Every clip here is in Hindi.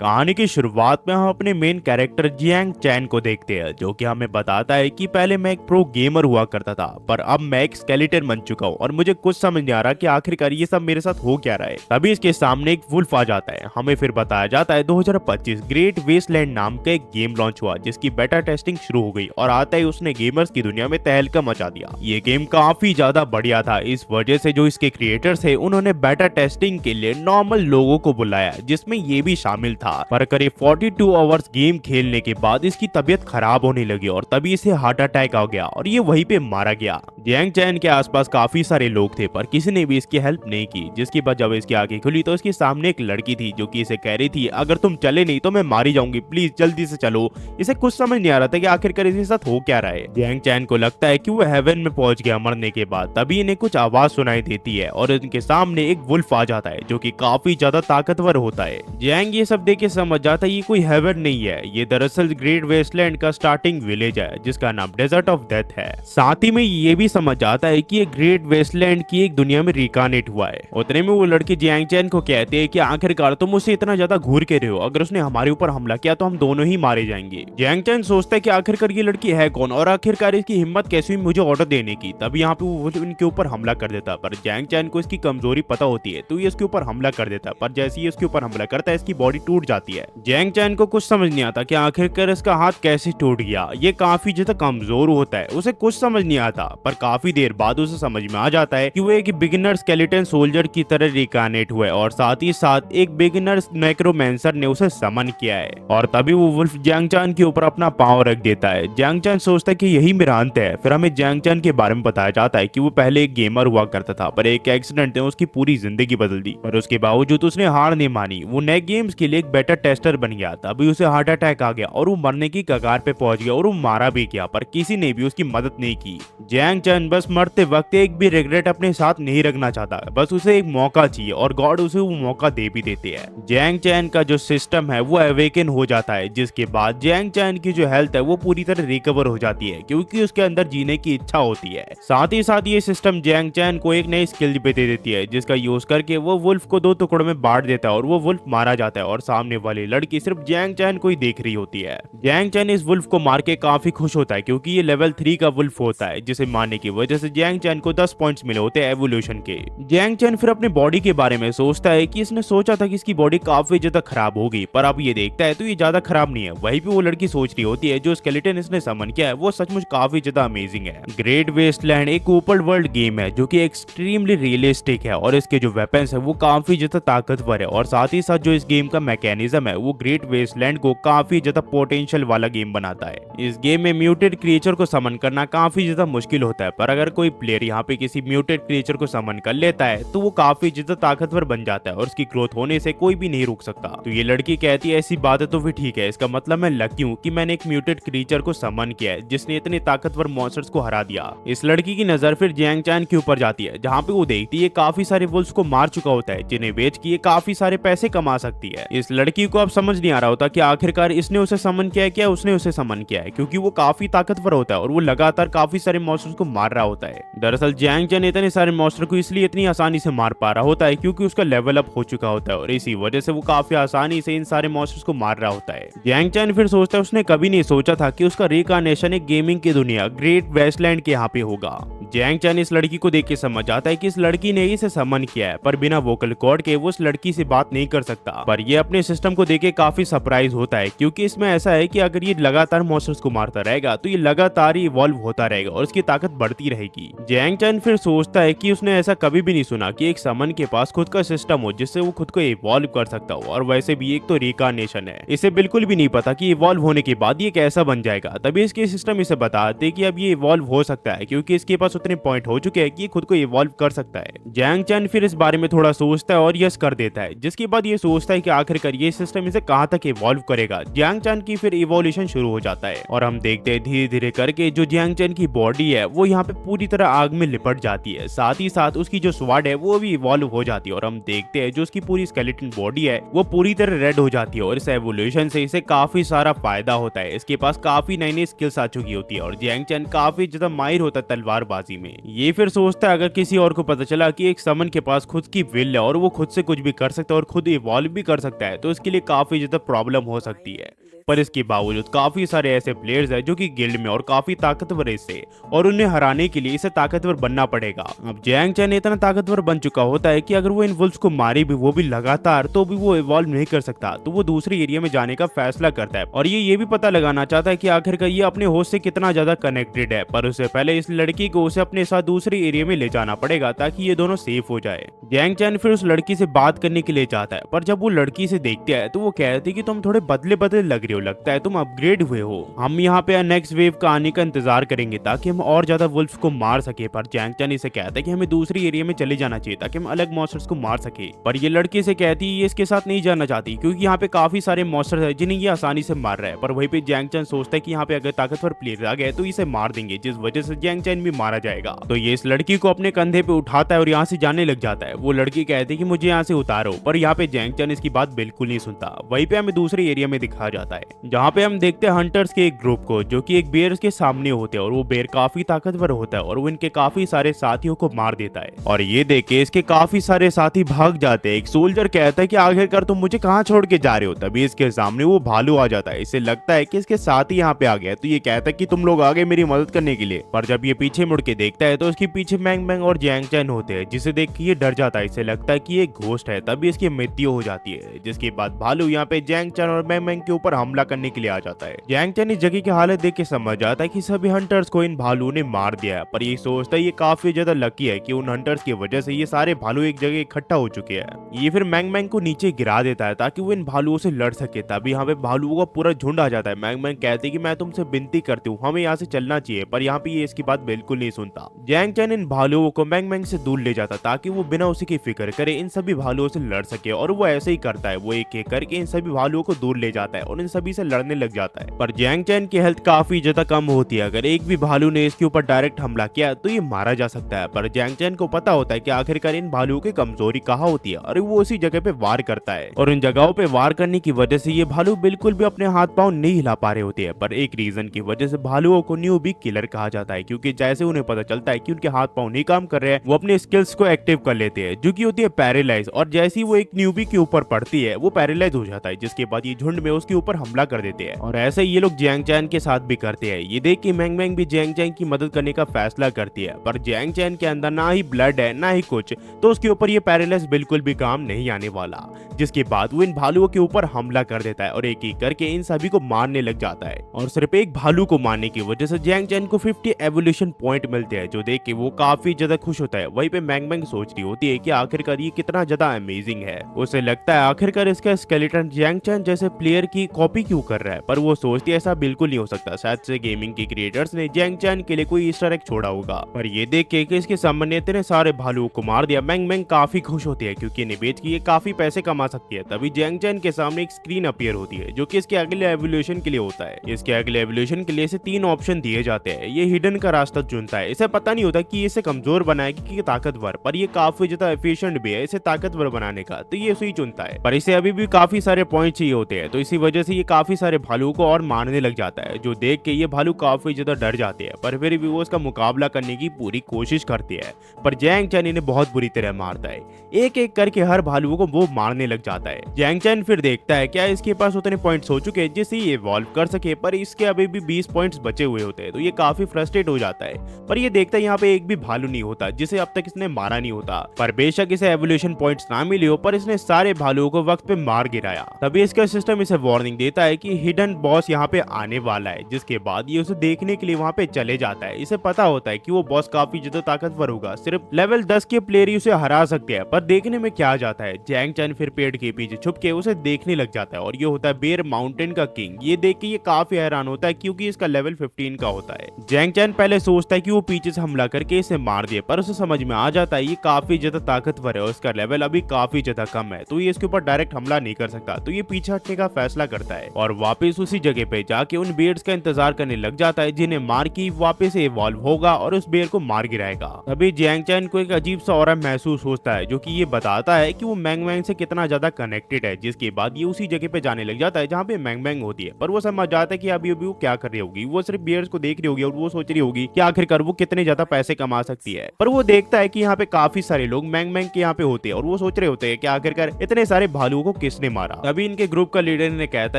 कहानी की शुरुआत में हम अपने मेन कैरेक्टर जियांग चैन को देखते हैं, जो कि हमें बताता है कि पहले मैं एक प्रो गेमर हुआ करता था, पर अब मैं एक स्केलेटन बन चुका हूँ और मुझे कुछ समझ नहीं आ रहा कि आखिरकार ये सब मेरे साथ हो क्या रहा है। तभी इसके सामने एक वुल्फ आ जाता है। हमें फिर बताया जाता है 2025 ग्रेट वेस्टलैंड नाम का एक गेम लॉन्च हुआ, जिसकी बेटा टेस्टिंग शुरू हो गई और आता ही उसने गेमर्स की दुनिया में तहलका मचा दिया। ये गेम काफी ज्यादा बढ़िया था, इस वजह से जो इसके क्रिएटर्स थे उन्होंने बेटा टेस्टिंग के लिए नॉर्मल लोगों को बुलाया, जिसमें ये भी शामिल था। पर करीब 42 आवर्स गेम खेलने के बाद इसकी तबीयत खराब होने लगी और तभी इसे हार्ट अटैक आ गया और ये वहीं पे मारा गया। जियांग चैन के आसपास काफी सारे लोग थे, पर किसी ने भी इसकी हेल्प नहीं की, जिसके बाद जब इसकी आंखें खुली तो इसके सामने एक लड़की थी, जो कि इसे कह रही थी अगर तुम चले नहीं तो मैं मारी जाऊंगी, प्लीज जल्दी से चलो। इसे कुछ समझ नहीं आ रहा था कि आखिरकार इसके साथ हो क्या रहा है। जियांग चैन को लगता है कि वो हेवन में पहुंच गया मरने के बाद। तभी इन्हें कुछ आवाज सुनाई देती है और इनके सामने एक वुल्फ आ जाता है, जो कि काफी ज्यादा ताकतवर होता है। जियांग ये सब देख के समझ जाता है ये कोई हेवन नहीं है, ये दरअसल ग्रेट वेस्टलैंड का स्टार्टिंग विलेज है, जिसका नाम डेजर्ट ऑफ डेथ है। साथ ही में ये भी समझ जाता है कि ये ग्रेट वेस्टलैंड की एक दुनिया में रिकानेट हुआ है। उतने में वो लड़की जियांग चैन को कहते हैं कि आखिरकार तुम मुझसे इतना ज्यादा घूर के रहे हो, अगर उसने हमारे ऊपर हमला किया तो हम दोनों ही मारे जाएंगे। जियांग चैन सोचता है कि आखिरकार ये लड़की है कौन और आखिरकार इसकी हिम्मत कैसी हुई मुझे ऑर्डर देने की। तभी यहाँ पे वो इनके ऊपर हमला कर देता, पर जियांग चैन को इसकी कमजोरी पता होती है तो ये इसके ऊपर हमला कर देता, पर जैसे ही इसके ऊपर हमला करता है इसकी बॉडी टूट जाती है। जियांग चैन को कुछ समझ नहीं आता कि आखिरकार इसका हाथ कैसे टूट गया। ये काफी ज्यादा कमजोर होता है, उसे कुछ समझ नहीं आता, पर काफी देर बाद उसे समझ में आ जाता है कि वो एक बिगिनर स्केलेटन सोल्जर की तरह रिकानेट हुआ है और साथ ही साथ एक बिगिनर नेक्रोमैंसर ने उसे समन किया है। और तभी वो वुल्फ जियांग चैन के ऊपर अपना पांव रख देता है। जियांग चैन सोचता है कि यही मेरा अंत है। फिर हमें जियांग चैन के बारे में बताया जाता है कि वो पहले एक गेमर हुआ करता था, पर एक एक्सीडेंट ने उसकी पूरी जिंदगी बदल दी, पर उसके बावजूद उसने हार नहीं मानी। वो नए गेम्स के लिए एक बेटर टेस्टर बन गया। तभी उसे हार्ट अटैक आ गया और वो मरने की कगार पे पहुंच गया और वो मारा भी गया, पर किसी ने भी उसकी मदद नहीं की। जियांग चैन बस मरते वक्त एक भी रिग्रेट अपने साथ नहीं रखना चाहता, बस उसे एक मौका चाहिए और गॉड उसे वो मौका दे भी देते हैं। जियांग चैन का जो सिस्टम है वो अवेकन हो जाता है, जिसके बाद जियांग चैन की जो हेल्थ है वो पूरी तरह रिकवर हो जाती है, क्योंकि उसके अंदर जीने की इच्छा होती है। साथ ही साथ ये सिस्टम जियांग चैन को एक नई स्किल भी दे देती है, जिसका यूज करके वो वुल्फ को दो टुकड़ों में बांट देता है और वो वुल्फ मारा जाता है और सामने वाली लड़की सिर्फ जियांग चैन को ही देख रही होती है। जियांग चैन इस वुल्फ को मार के काफी खुश होता है, क्योंकि ये लेवल 3 का वुल्फ होता है, जिसे मारने की वजह से जियांग चैन को 10 पॉइंट्स मिले होते हैं एवोल्यूशन के। जियांग चैन फिर अपने बॉडी के बारे में सोचता है कि इसने सोचा था कि इसकी बॉडी काफी ज्यादा खराब हो गई, पर अब ये देखता है तो ये ज्यादा खराब नहीं है। वहीं पे वो लड़की सोच रही होती है जो स्केलेटन इसने समन किया है वो सचमुच काफी ज्यादा अमेजिंग है। ग्रेट वेस्टलैंड एक ओपन वर्ल्ड गेम है जो कि एक्सट्रीमली रियलिस्टिक है और इसके जो वेपन्स है वो काफी ज्यादा ताकतवर है, और साथ ही साथ जो इस गेम का मैकेनिज्म है वो ग्रेट वेस्टलैंड को काफी ज्यादा पोटेंशियल वाला गेम बनाता है। इस गेम में म्यूटेड क्रिएचर को समन करना काफी ज्यादा मुश्किल होता है, पर अगर कोई प्लेयर यहाँ पे किसी म्यूटेड क्रिएचर को समन कर लेता है तो वो काफी ज्यादा ताकतवर बन जाता है और उसकी ग्रोथ होने से कोई भी नहीं रुक सकता। तो ये लड़की कहती है ऐसी बात है तो फिर ठीक है, इसका मतलब मैं लकी हूँ कि मैंने एक म्यूटेड क्रिएचर को समन किया है जिसने इतने ताकतवर मॉन्स्टर्स को हरा दिया। इस लड़की की नजर फिर जियांग चैन के ऊपर जाती है, जहाँ पे वो देखती है काफी सारे वुल्फ्स को मार चुका होता है, जिन्हें बेच के काफी सारे पैसे कमा सकती है। इस लड़की को अब समझ नहीं आ रहा होता कि आखिरकार इसने उसे समन किया है क्या उसने उसे समन किया है, क्योंकि वो काफी ताकतवर होता है और वो लगातार काफी सारे मॉन्स्टर्स को मार रहा होता है। दरअसल जियांग चैन इतने सारे मॉन्स्टर को इसलिए इतनी आसानी से मार पा रहा होता है क्योंकि उसका लेवल अप हो चुका होता है और इसी वजह से वो काफी आसानी से इन सारे मॉन्स्टर्स को मार रहा होता है। जियांग चैन फिर सोचता है उसने कभी नहीं सोचा था कि उसका रिकार्नेशन एक गेमिंग की दुनिया ग्रेट वेस्टलैंड के यहाँ पे होगा। जियांग चैन इस लड़की को देख के समझ जाता है कि इस लड़की ने इसे समन किया है, पर बिना वोकल कॉर्ड के वो उस लड़की से बात नहीं कर सकता। पर ये अपने सिस्टम को देख के काफी सरप्राइज होता है, क्योंकि इसमें ऐसा है कि अगर ये लगातार मॉन्स्टर्स को मारता रहेगा तो ये लगातार ही इवॉल्व होता रहेगा और उसकी ताकत बढ़ती रहेगी। जियांग चैन फिर सोचता है कि उसने ऐसा कभी भी नहीं सुना कि एक समन के पास खुद का सिस्टम हो जिससे वो खुद को इवॉल्व कर सकता हो, और वैसे भी एक तो रिकार्नेशन है, इसे बिल्कुल भी नहीं पता कि इवॉल्व होने के बाद ये कैसा बन जाएगा। तभी इसके सिस्टम इसे बताते कि अब ये इवॉल्व हो सकता है, क्योंकि इसके पास उतने पॉइंट हो चुके हैं कि ये खुद को इवॉल्व कर सकता है। जियांग चैन फिर इस बारे में थोड़ा सोचता है और यस कर देता है, जिसके बाद ये सोचता है कि आखिरकार ये सिस्टम इसे कहां तक इवॉल्व करेगा। जियांग चैन की फिर इवोल्यूशन शुरू हो जाता है और हम देखते हैं धीरे धीरे करके जो जियांग चैन की बॉडी है वो यहाँ पे पूरी तरह आग में लिपट जाती है। साथ ही साथ उसकी जो स्वाड है वो भी इवॉल्व हो जाती है और हम देखते हैं जो उसकी पूरी स्केलेटन बॉडी है वो पूरी तरह रेड हो जाती है और इस एवोल्यूशन से इसे काफी सारा फायदा होता है। इसके पास काफी नई नई स्किल्स आ चुकी होती है और जियांग चैन काफी ज्यादा माहिर होता है तलवारबाजी में। ये फिर सोचता है अगर किसी और को पता चला कि एक समन के पास खुद की विल है और वो खुद से कुछ भी कर सकता है और खुद इवॉल्व भी कर सकता है तो इसके लिए काफी ज्यादा प्रॉब्लम हो सकती है। पर इसके बावजूद काफी सारे ऐसे प्लेयर्स हैं जो कि गिल्ड में और काफी ताकतवर है इससे, और उन्हें हराने के लिए इसे ताकतवर बनना पड़ेगा। अब जैंग चैन इतना ताकतवर बन चुका होता है कि अगर वो इन वुल्फ्स को मारे भी, वो भी लगातार, तो भी वो इवॉल्व नहीं कर सकता। तो वो दूसरे एरिया में जाने का फैसला करता है और ये भी पता लगाना चाहता है कि आखिरकार ये अपने होस्ट से कितना ज्यादा कनेक्टेड है। पर उससे पहले इस लड़की को उसे अपने साथ दूसरे एरिया में ले जाना पड़ेगा ताकि ये दोनों सेफ हो जाए। जैंग चैन फिर उस लड़की से बात करने के लिए जाता है, पर जब वो लड़की से देखते हैं तो वो कहती है कि तुम थोड़े बदले बदले लग रहे हो, लगता है तुम अपग्रेड हुए हो। हम यहाँ पे नेक्स्ट वेव का आने का इंतजार करेंगे ताकि हम और ज्यादा वुल्फ्स को मार सके। पर जैंग चैन इसे कहता है कि हमें दूसरी एरिया में चले जाना चाहिए ताकि हम अलग मॉन्स्टर्स को मार सके। पर ये लड़की से कहती है ये इसके साथ नहीं जाना चाहती क्योंकि यहाँ पे काफी सारे मॉन्स्टर्स है जिन्हें ये आसानी से मार रहा है। पर वहीं पे जैंग चैन सोचता है कि यहाँ पे अगर ताकतवर प्लेयर आ गए तो इसे मार देंगे, जिस वजह से जैंग चैन भी मारा जाएगा। तो ये इस लड़की को अपने कंधे पे उठाता है और यहाँ से जाने लग जाता है। वो लड़की कहती है कि मुझे यहाँ से उतारो, पर यहाँ पे जैंग चैन इसकी बात बिल्कुल नहीं सुनता। वहीं पे हमें दूसरे एरिया में दिखाया जाता है जहाँ पे हम देखते हैं हंटर्स के एक ग्रुप को जो कि एक बेर के सामने होते हैं, और वो बेर काफी ताकतवर होता है और वो इनके काफी सारे साथियों को मार देता है। और ये देख के इसके काफी सारे साथी भाग जाते हैं। एक सोल्जर कहता है कि आखिरकार तुम मुझे कहाँ छोड़ के जा रहे हो। तभी इसके सामने वो भालू आ जाता है। इसे लगता है कि इसके साथी यहाँ पे आ गया, तो ये कहता है कि तुम लोग आ गए मेरी मदद करने के लिए। पर जब ये पीछे मुड़ के देखता है तो उसके पीछे मैंग मैंग और जैंग चैन होते हैं, जिसे देख के ये डर जाता है। इसे लगता है कि ये घोस्ट है। तभी इसकी मृत्यु हो जाती है, जिसके बाद भालू यहाँ पे जैंग चैन और मैंग मैंग के ऊपर हमला करने के लिए आ जाता है। जैंग चैन इस जगह की हालत देख के समझ आता है कि सभी हंटर्स को इन भालू ने मार दिया है। पर ये सोचता है ये काफी ज्यादा लकी है कि उन हंटर्स की वजह से ये सारे भालू एक जगह इकट्ठा हो चुके हैं। ये फिर मैंग मैंग को नीचे गिरा देता है ताकि वो इन भालुओं से लड़ सके। तभी यहाँ पे भालुओं का पूरा झुंड आ जाता है। मैंग मैंग कहते हैं कि मैं तुमसे विनती करती हूँ, हमें यहाँ से चलना चाहिए। पर यहाँ पे ये इसकी बात बिल्कुल नहीं सुनता। जैंग चैन इन भालुओं को मैंग मैंग से दूर ले जाता ताकि वो बिना उसी की फिक्र करे इन सभी भालुओं से लड़ सके, और वो ऐसे ही करता है। वो एक एक करके इन सभी भालुओं को दूर ले जाता है और इन सभी से लड़ने लग जाता है। पर जैंग चैन की हेल्थ काफी ज्यादा कम होती है। अगर एक भी भालू ने इसके ऊपर डायरेक्ट हमला किया तो ये मारा जा सकता है। पर जैंग चैन को पता होता है कि आखिरकार इन भालुओं की कमजोरी कहाँ होती है, और वो उसी जगह पे वार करता है। और इन जगहों पे वार करने की वजह से ये भालू बिल्कुल भी अपने हाथ पांव नहीं हिला पा रहे होते हैं। पर एक रीजन की वजह से भालुओं को न्यूबी किलर कहा जाता है, क्योंकि जैसे उन्हें पता चलता है कि उनके हाथ पांव नहीं काम कर रहे हैं, वो अपने स्किल्स को एक्टिव कर लेते हैं, जो कि होती है पैरालाइज। और जैसे ही वो एक न्यूबी के ऊपर पड़ती है वो पैरालाइज हो जाता है, जिसके बाद ये झुंड में उसके ऊपर हमला कर देते हैं। और ऐसे ये लोग जैंग चैन के साथ भी करते हैं। ये देख के मैंग मैंग भी जैंग चैन की मदद करने का फैसला करती है। पर जैंग चैन के अंदर ना ही ब्लड है ना ही कुछ, तो उसके ऊपर ये पैरालाइज बिल्कुल भी काम नहीं आने वाला। जिसके बाद वो इन भालुओं के ऊपर हमला कर देता है और एक एक करके इन सभी को मारने लग जाता है। और सिर्फ एक भालू को मारने की वजह से जैंग चैन को 50 एवोल्यूशन पॉइंट मिलते हैं, जो देख के वो काफी ज्यादा खुश होता है। वहीं पे मैंग मैंग सोच रही होती है कि आखिरकार ये कितना ज्यादा अमेजिंग है। उसे लगता है आखिरकार इसका स्केलेटन जैंग चैन जैसे प्लेयर की कॉपी क्यों कर रहा है। पर वो सोचती है ऐसा बिल्कुल नहीं हो सकता, शायद से गेमिंग के क्रिएटर्स ने जैंग चैन के लिए कोई ईस्टर एग छोड़ा होगा। पर ये देख के इसके सामने इतने सारे भालुओं को मार दिया, मैंग मैंग काफी खुश होती है क्योंकि इन्हें बेच के ये काफी पैसे कमा सकती है। तभी जैंग चैन के सामने एक स्क्रीन अपीयर होती है जो कि इसके अगले एवोल्यूशन के लिए होता है। इसके अगले एवोल्यूशन के लिए इसे 3 ऑप्शन दिए जाते हैं। ये हिडन का रास्ता चुनता है। इसे पता नहीं होता कि इसे कमजोर बनाएगी कि ताकतवर, पर ये काफी ज्यादा एफिशिएंट भी है इसे ताकतवर बनाने का, तो ये उसे चुनता है। पर इसे अभी भी काफी सारे पॉइंट चाहिए होते हैं, तो इसी वजह से ये काफी सारे भालुओं को और मारने लग जाता है, जो देख के ये भालू काफी ज्यादा डर जाते हैं। पर फिर भी वो उसका मुकाबला करने की पूरी कोशिश करती है। पर जैंग चैन इन्हें बहुत बुरी तरह मारता है। एक एक करके हर भालुओं को वो मारने लग जाता है। जैंग चैन फिर देखता है क्या इसके पास उतने पॉइंट्स हो चुके हैं जिससे ये इवॉल्व कर सके, पर इसके अभी भी 20 पॉइंट्स बचे हुए होते हैं, तो ये काफी फ्रस्ट्रेट हो जाता है। पर ये देखता है यहाँ पे एक भी भालू नहीं होता जिसे अब तक इसने मारा नहीं होता। पर बेशक इसे एवोल्यूशन पॉइंट्स ना मिले हो, पर इसने सारे भालुओं को वक्त पे मार गिराया। तभी इसका सिस्टम इसे वार्निंग देता है कि हिडन बॉस यहाँ पे आने वाला है, जिसके बाद ये उसे देखने के लिए वहाँ पे चले जाता है। इसे पता होता है कि वो बॉस काफी ज्यादा ताकतवर होगा, सिर्फ लेवल 10 के प्लेयर ही उसे हरा सकते हैं। पर देखने में क्या जाता है, जैंग चैन फिर पेड़ के पीछे छुप के उसे देखने लग जाता है, और ये होता है बेर माउंटेन का किंग। ये देख के ये काफी हैरान होता है क्योंकि इसका लेवल 15 का होता है। जैंग चैन पहले सोचता है कि वो पीछे से हमला करके इसे मार दे, पर उसे समझ में आ जाता है ये काफी ज्यादा ताकतवर है और इसका लेवल अभी काफी ज्यादा कम है, तो ये इसके ऊपर डायरेक्ट हमला नहीं कर सकता। तो ये पीछे हटने का फैसला करता है और वापस उसी जगह पे जाके उन बेयर्स का इंतजार करने लग जाता है, जिन्हें मार के वापस इवॉल्व होगा और उस बेयर को मार गिराएगा। तभी जैंग चैन को एक अजीब सा ऑरा महसूस होता है, जो कि ये बताता है कि वो मैंग मैंग से कितना ज्यादा कनेक्टेड है। जिसके बाद ये उसी जगह पे जाने लग जाता है जहाँ पे मैंग मैंग होती है। पर वो समझ जाता है कि अभी अभी वो क्या कर रही होगी, वो सिर्फ बेयर्स को देख रही होगी और वो सोच रही होगी कि आखिरकार वो कितने ज्यादा पैसे कमा सकती है। पर वो देखता है कि यहाँ पे काफी सारे लोग मैंग मैंग के यहाँ पे होते हैं और वो सोच रहे होते हैं कि आखिरकार इतने सारे भालुओं को किसने मारा। तभी इनके ग्रुप का लीडर ने कहता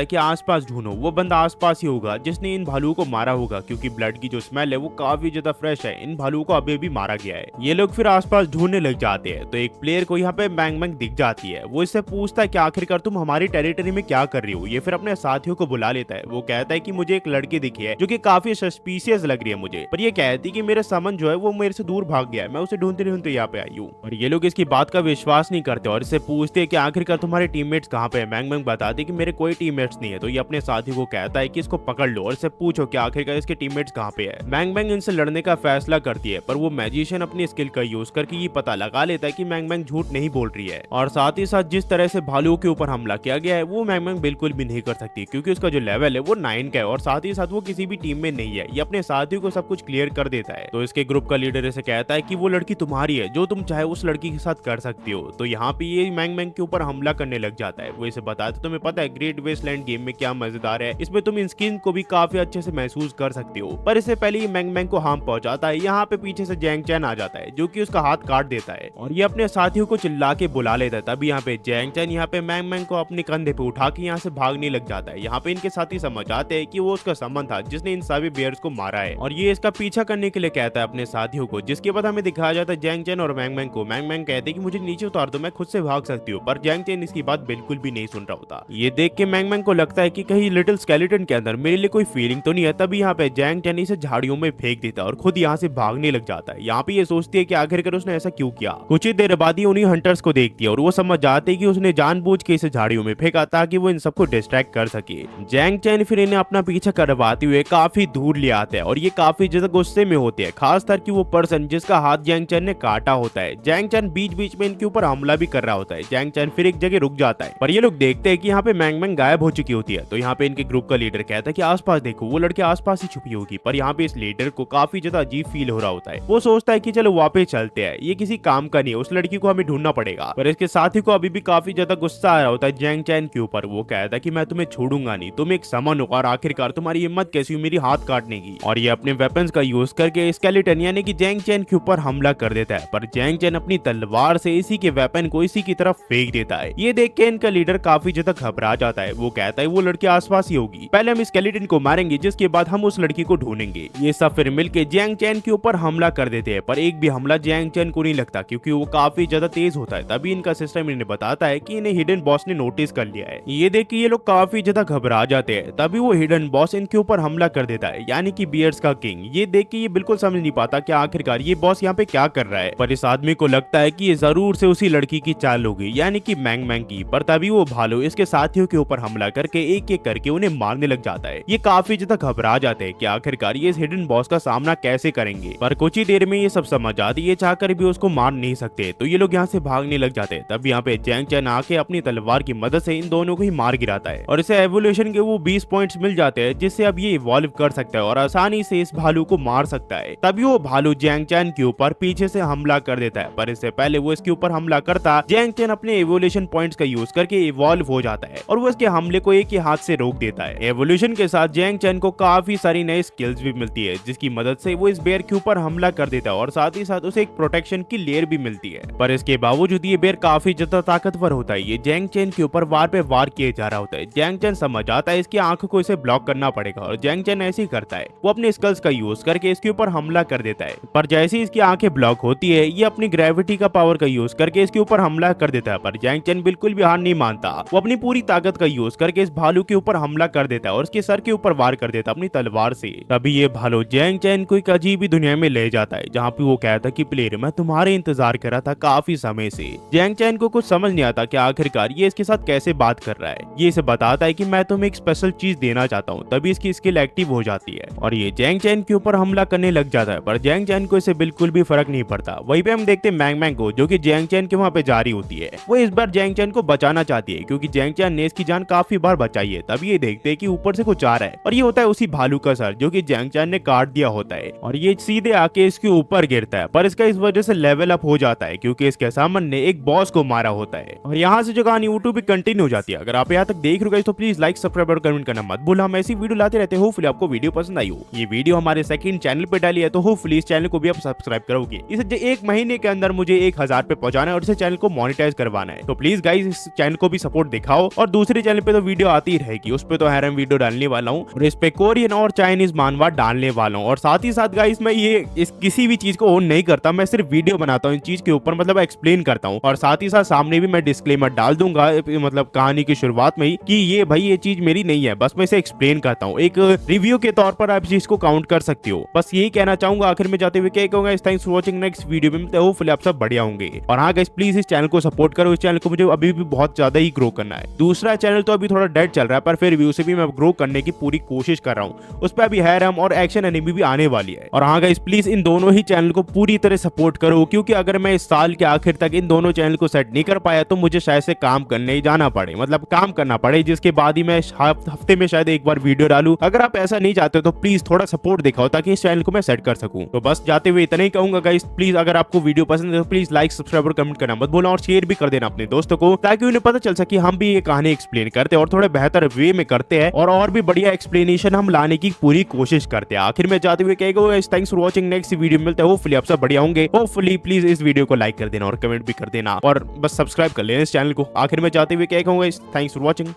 है कि आसपास ढूंढो, वो बंदा आसपास ही होगा जिसने इन भालुओं को मारा होगा, क्योंकि ब्लड की जो स्मेल है वो काफी ज्यादा फ्रेश है, इन भालुओं को अभी भी मारा गया है। ये लोग फिर आसपास ढूंढने लग जाते हैं तो एक प्लेयर को यहाँ पे बैंग बैंग दिख जाती है। वो इससे पूछता है कि आखिरकार तुम हमारी टेरिटरी में क्या कर रही हो। ये फिर अपने साथियों को बुला लेता है। वो कहता है कि मुझे एक लड़की दिखी है जो कि काफी सस्पिशियस लग रही है मुझे, पर ये कहती है कि मेरा समन जो है वो मेरे से दूर भाग गया है, मैं उसे ढूंढते ढूंढते यहाँ पे आई हूँ। और ये लोग इसकी बात का विश्वास नहीं करते और इससे पूछते हैं कि आखिरकार तुम्हारे टीममेट्स कहाँ पे हैं। बैंग बैंग बताती है कि मेरे कोई टीममेट्स नहीं है। तो ये अपने साथी को कहता है कि इसको पकड़ लो और इससे पूछो कि आखिरकार इसके टीममेट्स कहाँ पे है। बैंग बैंग इनसे लड़ने का फैसला करती है, पर वो मैजिशियन अपनी स्किल का यूज करके ये पता लगा लेता है कि बैंग बैंग झूठ नहीं बोल रही है। और साथ ही साथ जिस तरह से भालुओं के ऊपर हमला किया गया है वो बैंग बैंग बिल्कुल भी नहीं कर सकती, क्योंकि उसका जो लेवल है वो 9 का है और साथ ही साथ वो किसी भी टीम में नहीं है। ये अपने साथियों को सब कुछ क्लियर कर देता है। तो इसके ग्रुप का लीडर इसे कहता है कि वो लड़की तुम्हारी है, जो तुम चाहे उस लड़की के साथ कर सकती हो। तो यहाँ पे ये बैंग बैंग के ऊपर हमला करने लग जाता है। वो इसे बताता है तुम्हें पता है ग्रेट वेस्टलैंड गेम में क्या मजेदार है, इसमें तुम इन स्किन को भी काफी अच्छे से महसूस कर सकते हो। पर इससे पहले ये बैंग बैंग को हार्म पहुंचाता है। यहाँ पे पीछे से जैंग चैन आ जाता है जो कि उसका हाथ काट देता है और ये अपने साथियों को चिल्ला के बुला लेता है। तभी यहाँ पे जैंग चैन यहाँ पे बैंग बैंग को अपने कंधे पे उठा के यहाँ से भागने लग जाता है। यहाँ पे इनके साथी समझ आते हैं कि वो उसका समन था जिसने इन सभी बेयर्स को मारा है और ये इसका पीछा करने के लिए कहता है अपने साथियों को, जिसके बाद हमें दिखाया जाता है जैंग चैन और बैंग बैंग को। बैंग बैंग कहते हैं कि मुझे नीचे उतार दो, मैं खुद से भाग सकती हूँ, पर जैंग चैन इसकी बात बिल्कुल भी नहीं सुन रहा होता। ये देख के बैंग बैंग को लगता है कि कहीं लिटिल स्केलेटन के अंदर मेरे लिए कोई फीलिंग तो नहीं है। तभी यहाँ पे जैंग चैन इसे झाड़ियों में फेंक देता है और खुद यहाँ से भागने लग जाता है। यहाँ पे ये सोचती है कि आखिरकार उसने ऐसा क्यों किया। कुछ ही देर बाद ही उन्हीं हंटर्स को देखती है और वो समझ जाते हैं कि उसने जानबूझ के इसे झाड़ियों में फेंका ताकि वो इन सबको डिस्ट्रैक्ट कर सके। जैंग चैन फिर इन्हें अपना पीछा करवाते हुए काफी दूर ले आता है और ये काफी ज्यादा गुस्से में होते हैं, खासकर कि वो पर्सन जिसका हाथ जैंग चैन ने काटा होता है। जैंग चैन बीच बीच में इनके ऊपर हमला भी कर रहा होता है। जैंग चैन फिर एक जगह रुक जाता है, पर ये लोग देखते हैं कि यहाँ पे बैंग बैंग गायब हो चुकी होती है। तो यहाँ पे इनके ग्रुप का लीडर कहता है कि आसपास देखो, वो लड़की आसपास ही छुपी होगी। पर यहाँ पे इस लीडर को काफी ज्यादा अजीब फील हो रहा होता है। वो सोचता है कि चलो वापस चलते हैं, ये किसी काम का नहीं है, उस लड़की को हमें ढूंढना पड़ेगा। पर इसके साथी को अभी भी काफी ज्यादा गुस्सा आ रहा होता है जैंग चैन के ऊपर। वो कहता है कि मैं तुम्हें छोड़ूंगा नहीं, तुम एक समन हो और आखिरकार तुम्हारी हिम्मत कैसी हुई मेरी हाथ काटने की। और ये अपने वेपन्स का यूज करके स्केलेटन यानी कि जैंग चैन के ऊपर हमला कर देता है, पर जैंग चैन अपनी तलवार से इसी के वेपन को इसी की तरफ फेंक देता है। ये देख के इनका लीडर काफी ज्यादा घबरा जाता है। वो कहता है वो लड़की आसपास ही होगी, पहले हम स्केलेटन को मारेंगे जिसके बाद हम उस लड़की को ढूंढेंगे। ये सब फिर मिलके जैंग चैन के ऊपर हमला कर देते हैं, पर एक भी हमला जैंग चैन को नहीं लगता क्योंकि वो काफी ज्यादा तेज होता है। तभी इनका सिस्टम इन्हें बताता है कि इन्हें हिडन बॉस ने नोटिस कर लिया है। ये देख के ये लोग काफी ज्यादा घबरा जाते हैं। तभी वो हिडन बॉस इनके ऊपर हमला कर देता है, यानी कि बियर्स का किंग। ये देख के ये बिल्कुल समझ नहीं पाता कि आखिरकार ये बॉस यहाँ पे क्या कर रहा है, पर इस आदमी को लगता है कि ये जरूर से उसी लड़की की चाल होगी, यानी कि बैंग बैंग की। पर तभी वो भालू इसके साथियों के ऊपर हमला करके एक एक करके उन्हें मारने लग जाता है। ये काफी ज्यादा घबरा जाते हैं कि आखिरकार ये इस हिडन बॉस का सामना कैसे करेंगे। पर कुछ ही देर में ये सब समझ आती है ये चाहकर भी उसको मार नहीं सकते, तो ये लोग यहाँ से भागने लग जाते हैं। तब यहाँ पे जैंग चैन आके अपनी तलवार की मदद से इन दोनों को ही मार गिराता है और इसे एवोल्यूशन के वो 20 पॉइंट्स मिल जाते हैं, जिससे अब ये इवॉल्व कर सकता है और आसानी से इस भालू को मार सकता है। तभी वो भालू जैंग चैन के ऊपर पीछे से हमला कर देता है, पर इससे पहले वो इसके ऊपर हमला करता जैंग चैन अपने एवोल्यूशन पॉइंट्स का यूज करके इवॉल्व हो जाता है और वो इसके हमले को एक ही हाथ से रोक देता है। एवोल्यूशन के साथ जैंग चैन को काफी सारी नई स्किल्स भी मिलती है, जिसकी मदद से वो इस बेयर के ऊपर हमला कर देता है और साथ ही साथ उसे एक प्रोटेक्शन की लेयर भी मिलती है। पर इसके बावजूद ये बेयर काफी ज्यादा ताकतवर होता है। ये जैंग चैन के ऊपर वार पे वार किए जा रहा होता है। जैंग चैन समझ आता है इसकी आंखों को इसे ब्लॉक करना पड़ेगा और जैंग चैन ऐसे ही करता है। वो अपने स्कल्स का यूज करके इसके ऊपर हमला कर देता है, पर जैसे ही इसकी आंखें ब्लॉक होती है ये अपनी ग्रेविटी का पावर का यूज करके इसके ऊपर हमला कर देता है। पर जैंग चैन बिल्कुल भी हार नहीं मानता। वो अपनी पूरी ताकत का यूज करके इस भालू के ऊपर हमला कर देता है और उसके सर के ऊपर वार कर देता है अपनी तलवार से। तभी ये भालू जैंग चैन को एक अजीब ही दुनिया में ले जाता है, जहाँ पे वो कहता कि प्लेयर मैं तुम्हारे इंतजार कर रहा था काफी समय से। जैंग चैन को कुछ समझ नहीं आता कि आखिरकार ये इसके साथ कैसे बात कर रहा है। ये इसे बताता है कि मैं तुम्हें एक स्पेशल चीज देना चाहता हूँ। तभी इसकी स्किल एक्टिव हो जाती है और ये जैंग चैन के ऊपर हमला करने लग जाता है, पर जैंग चैन को इसे बिल्कुल भी फर्क नहीं पड़ता। वहीं पे हम देखते हैं बैंग बैंग को, जो कि जैंग चैन के वहाँ पे जा रही होती है। वो इस बार जैंग चैन को बचाना चाहती है क्योंकि जैंग चैन ने इसकी जान काफी बार बचाई है। तभी ये देखते हैं कि ऊपर से कुछ आ रहा है और ये होता है उसी भालू का सर जो कि जैंग चैन ने काट दिया होता है और ये सीधे आके इसके ऊपर गिरता है। पर इसका इस वजह से लेवल अप हो जाता है क्योंकि इसके सामने ने एक बॉस को मारा होता है। और यहाँ से जो कहानी यूट्यूब पे कंटिन्यू हो जाती है। अगर आप यहाँ तक देख रहे हो तो प्लीज लाइक सब्सक्राइब और कमेंट करना मत भूलना। हम ऐसी वीडियो लाते रहते हैं। होपफुली आपको वीडियो पसंद आई हो। ये वीडियो हमारे सेकंड चैनल पे डाली है तो होपफुली इस चैनल को भी आप सब्सक्राइब करोगे। इसे 1 महीने के अंदर मुझे 1000 पे पहुंचाना है और इसे चैनल को मोनेटाइज करवाना है। तो प्लीज गाइस इस चैनल को भी सपोर्ट दिखाओ। और दूसरे चैनल पे तो वीडियो आती ही रहेगी, उस पे तो हैरम वीडियो डालने वाला हूँ और इस पे कोरियन और चाइनीज मानवा डालने वाला हूँ। और साथ ही साथ गाइस मैं ये इस किसी भी चीज को ओन नहीं करता, मैं सिर्फ वीडियो बनाता हूँ इन चीज के ऊपर, मतलब एक्सप्लेन करता हूँ। और साथ ही साथ सामने भी मैं डिस्क्लेमर डाल दूंगा मतलब कहानी की शुरुआत में ही कि ये भाई ये चीज मेरी नहीं है, बस मैं इसे एक्सप्लेन करता हूँ, एक रिव्यू के तौर पर आप चीज को काउंट कर सकते हो। बस यही कहना चाहूंगा आखिर में जाते हुए, क्या कहूंगा, thanks for watching, next video में मिलते हैं, होपफुली आप सब बढ़िया होंगे। और हाँ गाइस प्लीज इस चैनल को सपोर्ट करो, इस चैनल को मुझे अभी भी बहुत ज्यादा ही ग्रो करना है। दूसरा चैनल तो अभी थोड़ा डेड चल रहा है, पर फिर भी उसे भी मैं ग्रो करने की पूरी कोशिश कर रहा हूँ, उस पर अभी हैरम और एक्शन एनिमी भी आने वाली है। और हाँ गाइस प्लीज इन दोनों ही चैनल को पूरी तरह सपोर्ट करो, क्योंकि अगर मैं इस साल के आखिर तक इन दोनों चैनल को सेट नहीं कर पाया तो मुझे शायद से काम करने ही जाना पड़े, मतलब काम करना पड़े, जिसके बाद ही मैं हफ्ते में शायद एक बार वीडियो डालूं। अगर आप ऐसा नहीं चाहते तो प्लीज थोड़ा सपोर्ट दिखाओ ताकि इस चैनल को मैं सेट कर सकूं। तो बस जाते हुए इतना ही कहूंगा गाइस, प्लीज अगर आपको वीडियो पसंद है तो प्लीज लाइक, सब्सक्राइब और कमेंट करना मत भूलना, और शेयर भी कर देना अपने दोस्तों को, ताकि उन्हें पता चल सके हम भी ये कहानी एक्सप्लेन करते हैं और थोड़े बेहतर वे में करते हैं और भी बढ़िया एक्सप्लेनेशन हम लाने की पूरी कोशिश करते हैं। आखिर में जाते हुए कहेगा thanks for watching, next video में मिलते हैं, होपफुली आप सब बढ़िया होंगे। होपफुली प्लीज इस वीडियो को लाइक कर देना और कमेंट भी कर देना और बस सब्सक्राइब कर लेना इस चैनल को। आखिर में जाते हुए क्या कहूंगा, थैंक्स फॉर वाचिंग।